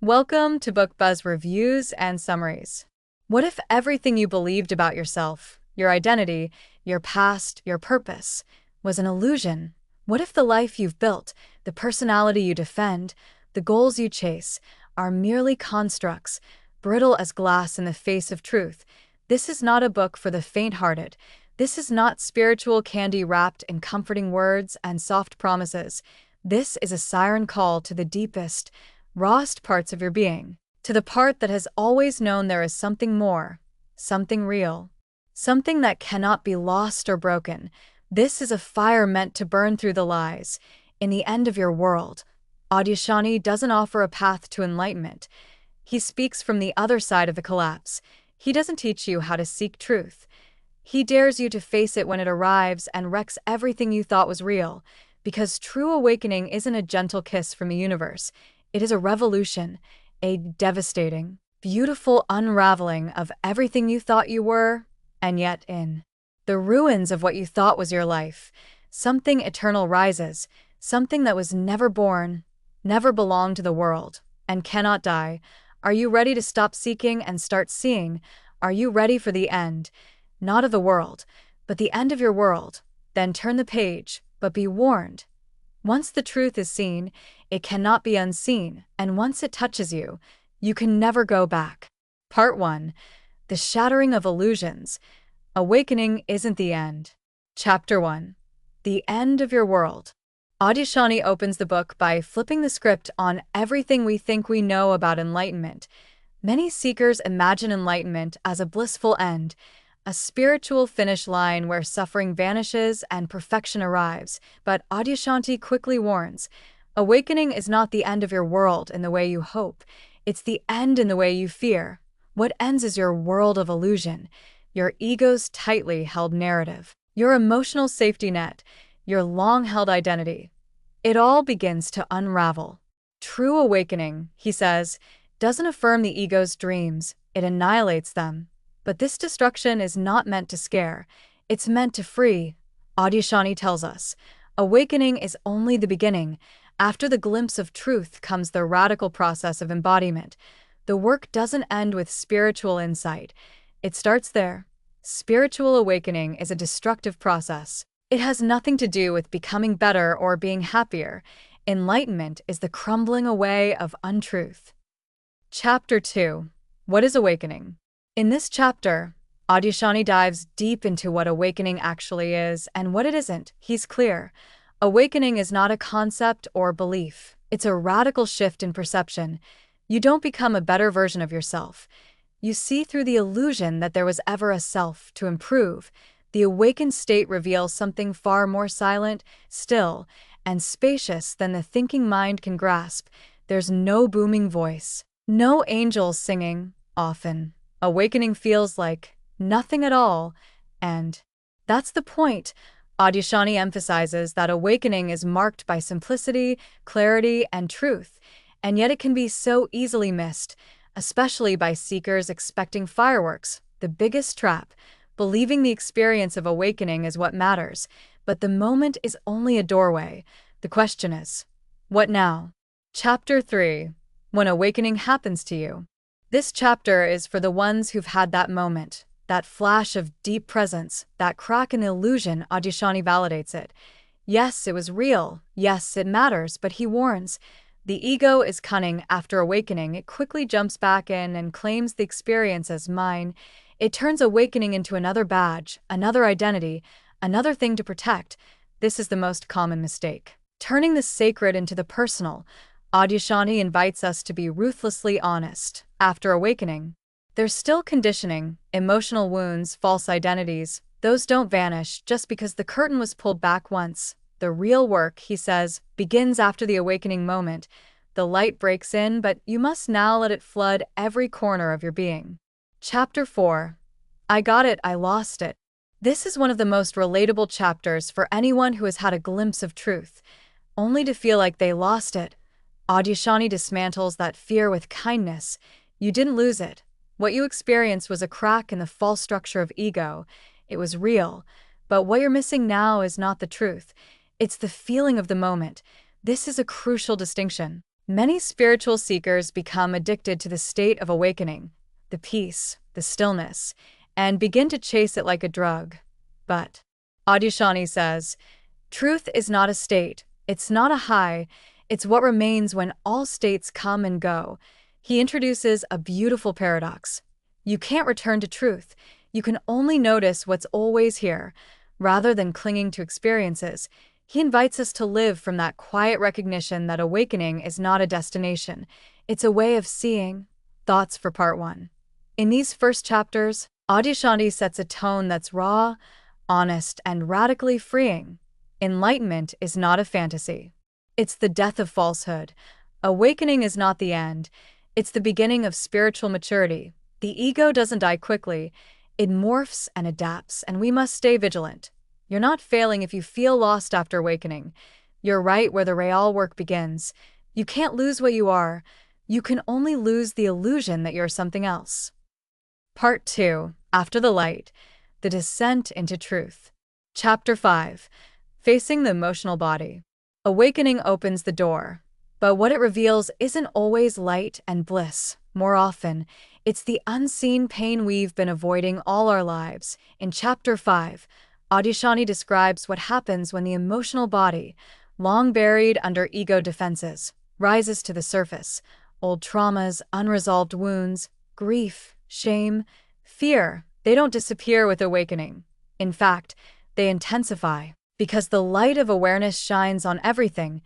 Welcome to Book Buzz Reviews and Summaries. What if everything you believed about yourself, your identity, your past, your purpose, was an illusion? What if the life you've built, the personality you defend, the goals you chase, are merely constructs, brittle as glass in the face of truth? This is not a book for the faint-hearted. This is not spiritual candy wrapped in comforting words and soft promises. This is a siren call to the deepest, rawest parts of your being, to the part that has always known there is something more, something real, something that cannot be lost or broken. This is a fire meant to burn through the lies. In the end of your world, Adyashanti doesn't offer a path to enlightenment. He speaks from the other side of the collapse. He doesn't teach you how to seek truth. He dares you to face it when it arrives and wrecks everything you thought was real, because true awakening isn't a gentle kiss from the universe. It is a revolution, a devastating, beautiful unraveling of everything you thought you were, and yet in the ruins of what you thought was your life, something eternal rises, something that was never born, never belonged to the world, and cannot die. Are you ready to stop seeking and start seeing? Are you ready for the end, not of the world, but the end of your world? Then turn the page, but be warned. Once the truth is seen, it cannot be unseen, and once it touches you, you can never go back. Part 1. The Shattering of Illusions. Awakening isn't the end. Chapter 1. The End of Your World. Adyashanti opens the book by flipping the script on everything we think we know about enlightenment. Many seekers imagine enlightenment as a blissful end, a spiritual finish line where suffering vanishes and perfection arrives. But Adyashanti quickly warns, awakening is not the end of your world in the way you hope. It's the end in the way you fear. What ends is your world of illusion, your ego's tightly held narrative, your emotional safety net, your long-held identity. It all begins to unravel. True awakening, he says, doesn't affirm the ego's dreams, it annihilates them. But this destruction is not meant to scare, it's meant to free. Adyashanti tells us, awakening is only the beginning. After the glimpse of truth comes the radical process of embodiment. The work doesn't end with spiritual insight. It starts there. Spiritual awakening is a destructive process. It has nothing to do with becoming better or being happier. Enlightenment is the crumbling away of untruth. Chapter 2. What is awakening? In this chapter, Adyashanti dives deep into what awakening actually is and what it isn't. He's clear. Awakening is not a concept or belief. It's a radical shift in perception. You don't become a better version of yourself. You see through the illusion that there was ever a self to improve. The awakened state reveals something far more silent, still, and spacious than the thinking mind can grasp. There's no booming voice, no angels singing, often. Awakening feels like nothing at all, and that's the point. Adyashanti emphasizes that awakening is marked by simplicity, clarity, and truth, and yet it can be so easily missed, especially by seekers expecting fireworks, the biggest trap, believing the experience of awakening is what matters, but the moment is only a doorway. The question is, what now? Chapter 3. When awakening happens to you. This chapter is for the ones who've had that moment, that flash of deep presence, that crack in the illusion. Adyashanti validates it. Yes, it was real. Yes, it matters, but he warns. The ego is cunning. After awakening, it quickly jumps back in and claims the experience as mine. It turns awakening into another badge, another identity, another thing to protect. This is the most common mistake. Turning the sacred into the personal. Adyashanti invites us to be ruthlessly honest. After awakening, there's still conditioning, emotional wounds, false identities. Those don't vanish just because the curtain was pulled back once. The real work, he says, begins after the awakening moment. The light breaks in, but you must now let it flood every corner of your being. Chapter 4. I got it, I lost it. This is one of the most relatable chapters for anyone who has had a glimpse of truth, only to feel like they lost it. Adyashanti dismantles that fear with kindness. You didn't lose it. What you experienced was a crack in the false structure of ego. It was real. But what you're missing now is not the truth. It's the feeling of the moment. This is a crucial distinction. Many spiritual seekers become addicted to the state of awakening, the peace, the stillness, and begin to chase it like a drug. But Adyashanti says, truth is not a state, it's not a high, it's what remains when all states come and go. He introduces a beautiful paradox. You can't return to truth, you can only notice what's always here. Rather than clinging to experiences, he invites us to live from that quiet recognition that awakening is not a destination, it's a way of seeing. Thoughts for Part 1. In these first chapters, Adyashanti sets a tone that's raw, honest, and radically freeing. Enlightenment is not a fantasy. It's the death of falsehood. Awakening is not the end. It's the beginning of spiritual maturity. The ego doesn't die quickly. It morphs and adapts, and we must stay vigilant. You're not failing if you feel lost after awakening. You're right where the real work begins. You can't lose what you are. You can only lose the illusion that you're something else. Part 2. After the Light. The Descent into Truth. Chapter 5. Facing the Emotional Body. Awakening opens the door, but what it reveals isn't always light and bliss. More often, it's the unseen pain we've been avoiding all our lives. In Chapter 5, Adyashanti describes what happens when the emotional body, long buried under ego defenses, rises to the surface. Old traumas, unresolved wounds, grief, shame, fear, they don't disappear with awakening. In fact, they intensify. Because the light of awareness shines on everything,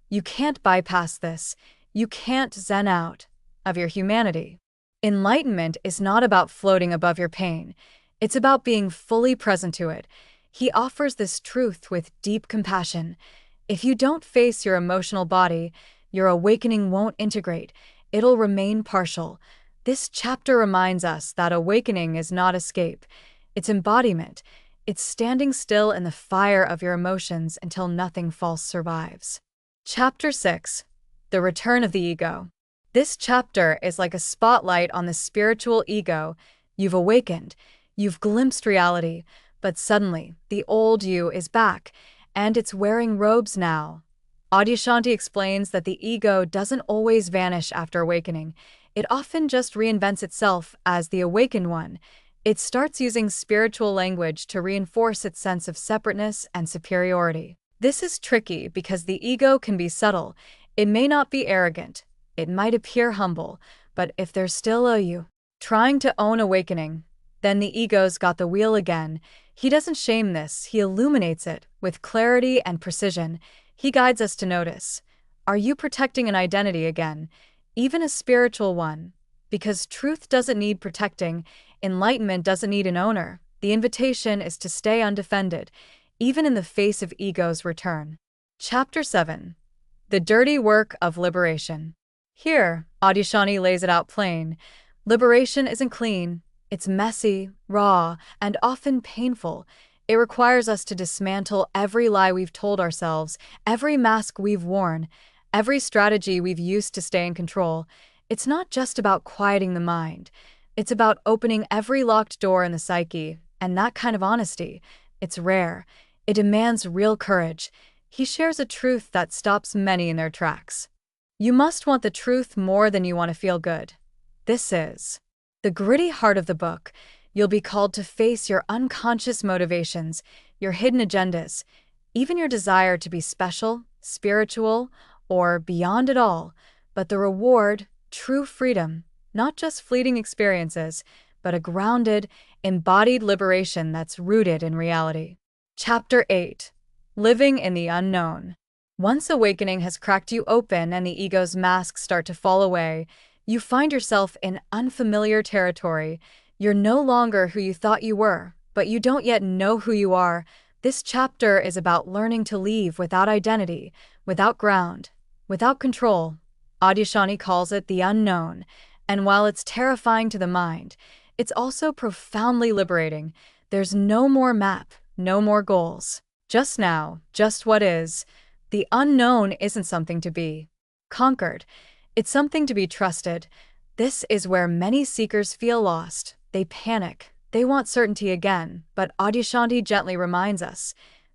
you can't bypass this. You can't zen out of your humanity. Enlightenment is not about floating above your pain. It's about being fully present to it. He offers this truth with deep compassion. If you don't face your emotional body, your awakening won't integrate. It'll remain partial. This chapter reminds us that awakening is not escape. It's embodiment. It's standing still in the fire of your emotions until nothing false survives. Chapter 6. The Return of the Ego. This chapter is like a spotlight on the spiritual ego. You've awakened, you've glimpsed reality, but suddenly, the old you is back, and it's wearing robes now. Adyashanti explains that the ego doesn't always vanish after awakening. It often just reinvents itself as the awakened one. It starts using spiritual language to reinforce its sense of separateness and superiority. This is tricky because the ego can be subtle. It may not be arrogant. It might appear humble, but if there's still a you trying to own awakening, then the ego's got the wheel again. He doesn't shame this, he illuminates it with clarity and precision. He guides us to notice. Are you protecting an identity again, even a spiritual one? Because truth doesn't need protecting, enlightenment doesn't need an owner. The invitation is to stay undefended, even in the face of ego's return. Chapter 7. The Dirty Work of Liberation. Here, Adyashanti lays it out plain. Liberation isn't clean. It's messy, raw, and often painful. It requires us to dismantle every lie we've told ourselves, every mask we've worn, every strategy we've used to stay in control. It's not just about quieting the mind. It's about opening every locked door in the psyche, and that kind of honesty, it's rare. It demands real courage. He shares a truth that stops many in their tracks. You must want the truth more than you want to feel good. This is the gritty heart of the book. You'll be called to face your unconscious motivations, your hidden agendas, even your desire to be special, spiritual, or beyond it all. But the reward, true freedom, not just fleeting experiences, but a grounded, embodied liberation that's rooted in reality. Chapter 8. Living in the Unknown. Once awakening has cracked you open and the ego's masks start to fall away, you find yourself in unfamiliar territory. You're no longer who you thought you were, but you don't yet know who you are. This chapter is about learning to leave without identity, without ground, without control. Adyashanti calls it the unknown, and while it's terrifying to the mind, it's also profoundly liberating. There's no more map, no more goals. Just now, just what is. The unknown isn't something to be conquered. It's something to be trusted. This is where many seekers feel lost. They panic. They want certainty again, but Adyashanti gently reminds us.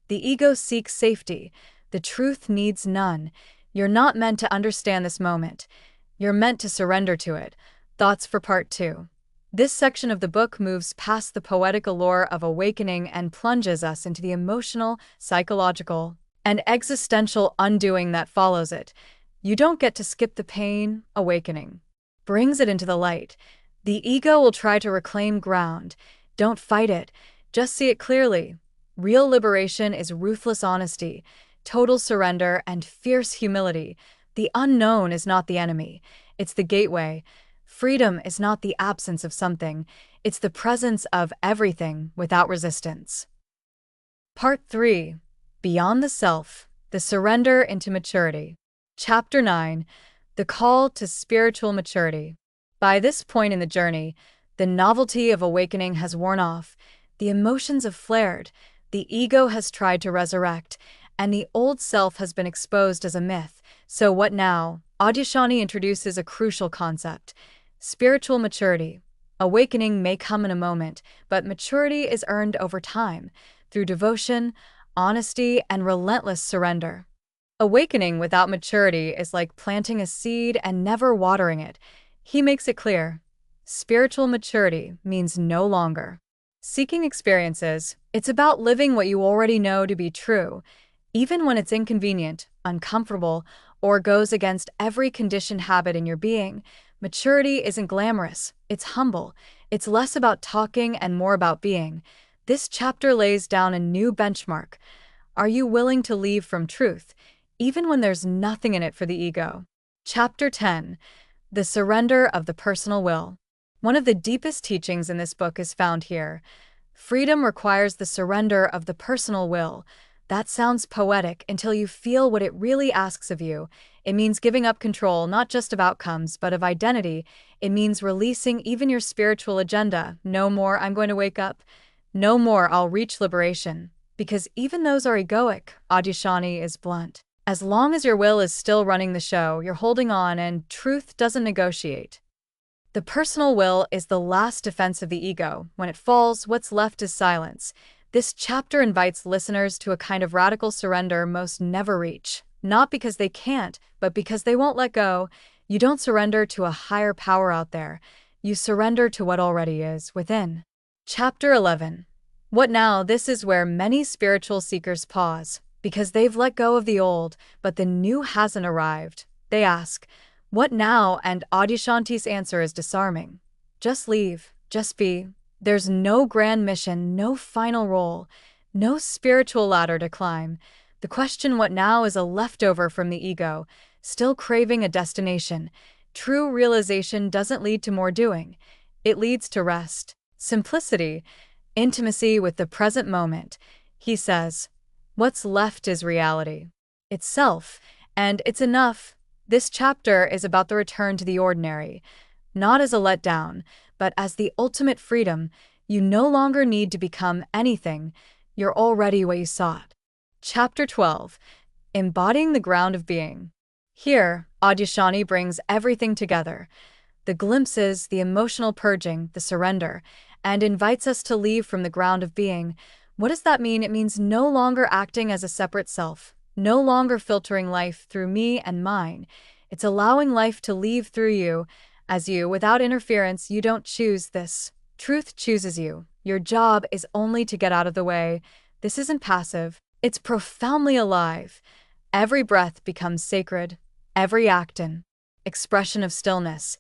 The ego seeks safety. The truth needs none. You're not meant to understand this moment. You're meant to surrender to it. Thoughts for Part 2. This section of the book moves past the poetic allure of awakening and plunges us into the emotional, psychological, and existential undoing that follows it. You don't get to skip the pain. Awakening brings it into the light. The ego will try to reclaim ground. Don't fight it. Just see it clearly. Real liberation is ruthless honesty, total surrender, and fierce humility. The unknown is not the enemy. It's the gateway. Freedom is not the absence of something. It's the presence of everything without resistance. Part 3. Beyond the Self, the Surrender into Maturity. Chapter 9. The Call to Spiritual Maturity. By this point in the journey, the novelty of awakening has worn off, the emotions have flared, the ego has tried to resurrect, and the old self has been exposed as a myth. So what now? Adyashanti introduces a crucial concept: spiritual maturity. Awakening may come in a moment, but maturity is earned over time, through devotion, honesty, and relentless surrender. Awakening without maturity is like planting a seed and never watering it. He makes it clear. Spiritual maturity means no longer seeking experiences. It's about living what you already know to be true, even when it's inconvenient, uncomfortable, or goes against every conditioned habit in your being. Maturity isn't glamorous, it's humble. It's less about talking and more about being. This chapter lays down a new benchmark. Are you willing to leave from truth, even when there's nothing in it for the ego? Chapter 10. The Surrender of the Personal Will. One of the deepest teachings in this book is found here. Freedom requires the surrender of the personal will. That sounds poetic until you feel what it really asks of you. It means giving up control not just of outcomes but of identity. It means releasing even your spiritual agenda. No more "I'm going to wake up." No more "I'll reach liberation." Because even those are egoic. Adyashanti is blunt. As long as your will is still running the show, you're holding on, and truth doesn't negotiate. The personal will is the last defense of the ego. When it falls, what's left is silence. This chapter invites listeners to a kind of radical surrender most never reach. Not because they can't, but because they won't let go. You don't surrender to a higher power out there. You surrender to what already is within. Chapter 11. What now? This is where many spiritual seekers pause, because they've let go of the old, but the new hasn't arrived. They ask, "What now?" And Adyashanti's answer is disarming. Just leave, just be. There's no grand mission, no final role, no spiritual ladder to climb. The question "what now?" is a leftover from the ego, still craving a destination. True realization doesn't lead to more doing. It leads to rest, simplicity, intimacy with the present moment. He says, what's left is reality itself, and it's enough. This chapter is about the return to the ordinary, not as a letdown, but as the ultimate freedom. You no longer need to become anything. You're already what you sought. Chapter 12. Embodying the Ground of Being. Here, Adyashanti brings everything together: the glimpses, the emotional purging, the surrender, and invites us to leave from the ground of being. What does that mean? It means no longer acting as a separate self, no longer filtering life through me and mine. It's allowing life to leave through you, as you, without interference. You don't choose this. Truth chooses you. Your job is only to get out of the way. This isn't passive. It's profoundly alive. Every breath becomes sacred. Every act an expression of stillness.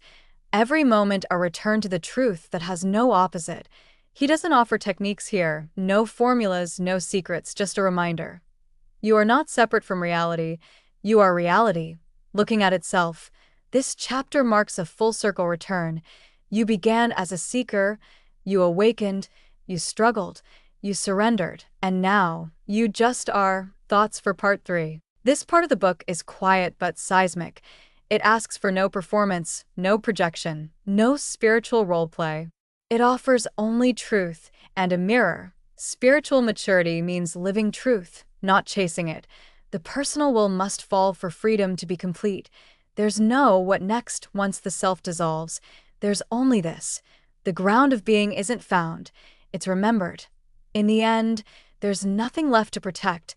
Every moment a return to the truth that has no opposite. He doesn't offer techniques here, no formulas, no secrets, just a reminder. You are not separate from reality. You are reality, looking at itself. This chapter marks a full circle return. You began as a seeker, you awakened, you struggled, you surrendered, and now, you just are. Thoughts for Part 3. This part of the book is quiet but seismic. It asks for no performance, no projection, no spiritual roleplay. It offers only truth and a mirror. Spiritual maturity means living truth, not chasing it. The personal will must fall for freedom to be complete. There's no what next once the self dissolves. There's only this. The ground of being isn't found. It's remembered. In the end, there's nothing left to protect,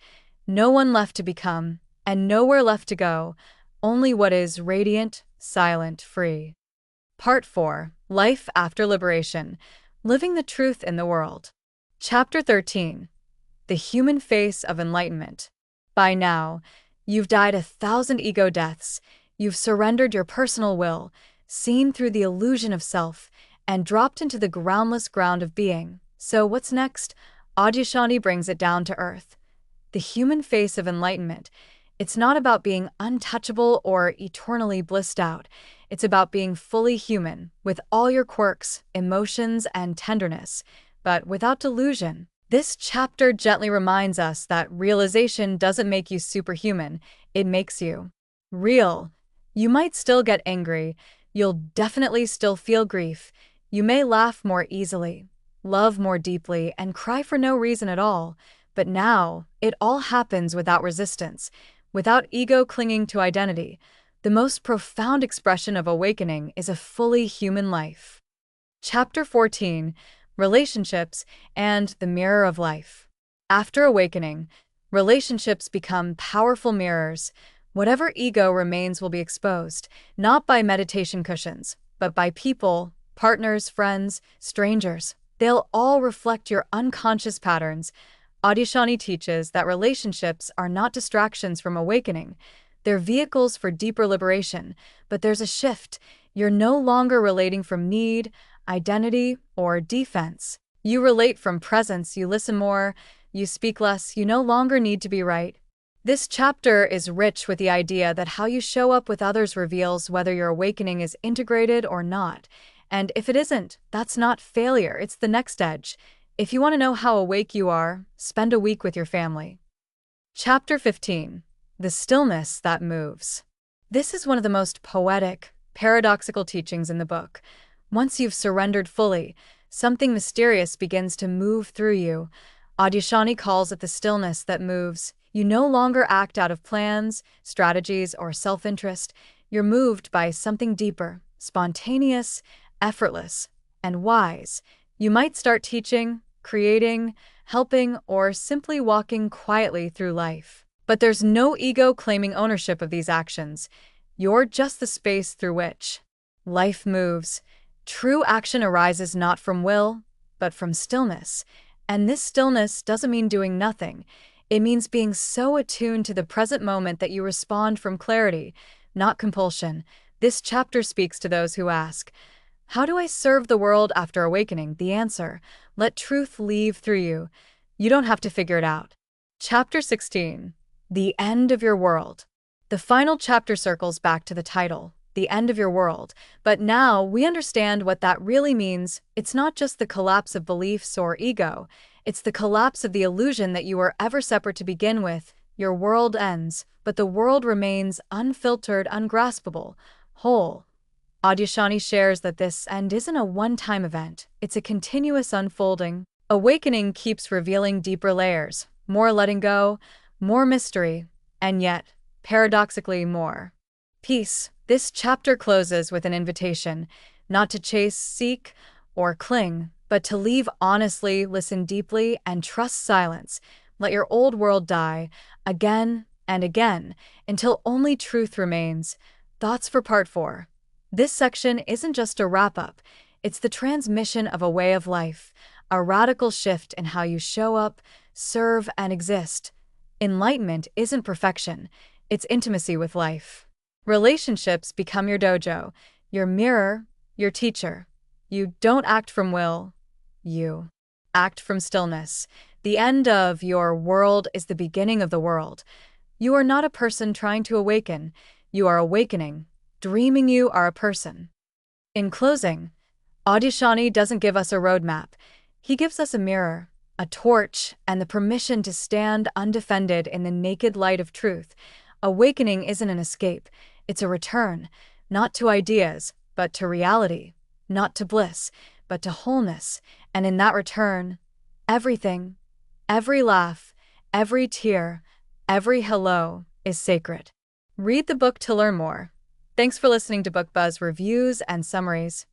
no one left to become, and nowhere left to go, only what is radiant, silent, free. Part 4. Life After Liberation. Living the Truth in the World. Chapter 13. The Human Face of Enlightenment. By now, you've died 1,000 ego deaths, you've surrendered your personal will, seen through the illusion of self, and dropped into the groundless ground of being. So what's next? Adyashanti brings it down to earth. The human face of enlightenment. It's not about being untouchable or eternally blissed out. It's about being fully human, with all your quirks, emotions, and tenderness, but without delusion. This chapter gently reminds us that realization doesn't make you superhuman, it makes you real. You might still get angry, you'll definitely still feel grief, you may laugh more easily, love more deeply, and cry for no reason at all, but now it all happens without resistance, without ego clinging to identity. The most profound expression of awakening is a fully human life. Chapter 14. Relationships and the Mirror of Life. After awakening, relationships become powerful mirrors. Whatever ego remains will be exposed, not by meditation cushions, but by people, partners, friends, strangers. They'll all reflect your unconscious patterns. Adyashanti teaches that relationships are not distractions from awakening. They're vehicles for deeper liberation, but there's a shift. You're no longer relating from need, identity, or defense. You relate from presence, you listen more, you speak less, you no longer need to be right. This chapter is rich with the idea that how you show up with others reveals whether your awakening is integrated or not. And if it isn't, that's not failure, it's the next edge. If you want to know how awake you are, spend a week with your family. Chapter 15. The Stillness That Moves. This is one of the most poetic, paradoxical teachings in the book. Once you've surrendered fully, something mysterious begins to move through you. Adyashanti calls it the stillness that moves. You no longer act out of plans, strategies, or self-interest. You're moved by something deeper, spontaneous, effortless, and wise. You might start teaching, creating, helping, or simply walking quietly through life. But there's no ego claiming ownership of these actions. You're just the space through which life moves. True action arises not from will, but from stillness. And this stillness doesn't mean doing nothing. It means being so attuned to the present moment that you respond from clarity, not compulsion. This chapter speaks to those who ask, how do I serve the world after awakening? The answer, let truth leave through you. You don't have to figure it out. Chapter 16. The End of Your World. The final chapter circles back to the title, The End of Your World, but now we understand what that really means. It's not just the collapse of beliefs or ego, it's the collapse of the illusion that you were ever separate to begin with. Your world ends, but the world remains unfiltered, ungraspable, whole. Adyashanti shares that this end isn't a one-time event, it's a continuous unfolding. Awakening keeps revealing deeper layers, more letting go, more mystery, and yet, paradoxically, more peace. This chapter closes with an invitation, not to chase, seek, or cling, but to leave honestly, listen deeply, and trust silence. Let your old world die, again and again, until only truth remains. Thoughts for Part 4. This section isn't just a wrap-up, it's the transmission of a way of life, a radical shift in how you show up, serve, and exist. Enlightenment isn't perfection, it's intimacy with life. Relationships become your dojo, your mirror, your teacher. You don't act from will, you act from stillness. The end of your world is the beginning of the world. You are not a person trying to awaken, you are awakening, dreaming you are a person. In closing, Adyashanti doesn't give us a roadmap. He gives us a mirror, a torch, and the permission to stand undefended in the naked light of truth. Awakening isn't an escape, it's a return, not to ideas, but to reality, not to bliss, but to wholeness. And in that return, everything, every laugh, every tear, every hello is sacred. Read the book to learn more. Thanks for listening to Book Buzz reviews and summaries.